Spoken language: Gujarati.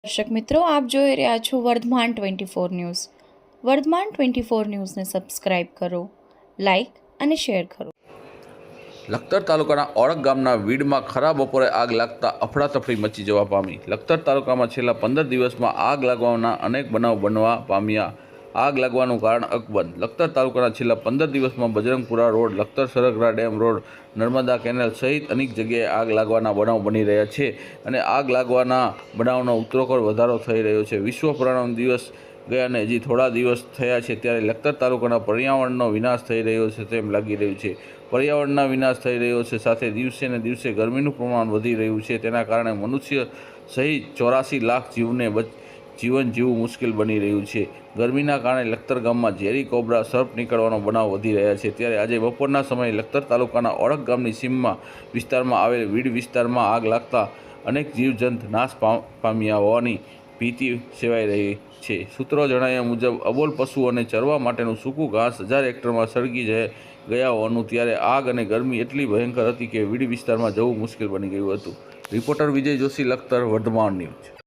દર્શક મિત્રો, આપ જોઈ રહ્યા છો વર્ધમાન 24 ન્યૂઝ. વર્ધમાન 24 ન્યૂઝને સબસ્ક્રાઇબ કરો, લાઇક અને શેર કરો. લખતર તાલુકાના ઓળખ ગામના વીડમાં ખરા બપોરે આગ લાગતા અફડાતફડી મચી જવા પામી. લખતર તાલુકામાં છેલ્લા 15 દિવસમાં આગ લાગવાના અનેક બનાવ બનવા પામ્યા. આગ લાગવાનું કારણ અકબંધ. લખતર તાલુકાના છેલ્લા 15 દિવસમાં Bajrangpura road, Lakhtar સરગરા dam road, Narmada canal સહિત અનેક જગ્યાએ આગ લાગવાના બનાવ બની રહ્યા છે અને આગ લાગવાના બનાવનો ઉત્તરોત્તર વધારો થઈ રહ્યો છે. વિશ્વ પર્યાવરણ દિવસ ગયા અને હજી થોડા દિવસ થયા છે ત્યારે લખતર તાલુકાના પર્યાવરણનો વિનાશ થઈ રહ્યો છે તેમ લાગી રહ્યું છે. પર્યાવરણના વિનાશ થઈ રહ્યો છે, સાથે દિવસે ને દિવસે ગરમીનું પ્રમાણ વધી રહ્યું છે. તેના કારણે મનુષ્ય સહિત 84 લાખ જીવન જીવવું મુશ્કેલ બની રહ્યું છે. ગરમીના કારણે લખતર ગામમાં ઝેરી કોબરા સર્પ નીકળવાનો બનાવ વધી રહ્યા છે. ત્યારે આજે બપોરના સમયે લખતર તાલુકાના ઓળખ ગામની સીમમાં વિસ્તારમાં આવેલ વીડ વિસ્તારમાં આગ લાગતા અનેક જીવજંત નાશ પામ્યા હોવાની ભીતિ સેવાઈ રહી છે. સૂત્રો જણાવ્યા મુજબ અબોલ પશુઓને ચરવા માટેનું સૂકું ઘાસ 1000 હેક્ટરમાં સળગી ગયા હોવાનું. ત્યારે આગ અને ગરમી એટલી ભયંકર હતી કે વીડ વિસ્તારમાં જવું મુશ્કેલ બની ગયું હતું. રિપોર્ટર વિજય જોશી, લખતર, વર્ધમાન ન્યૂઝ.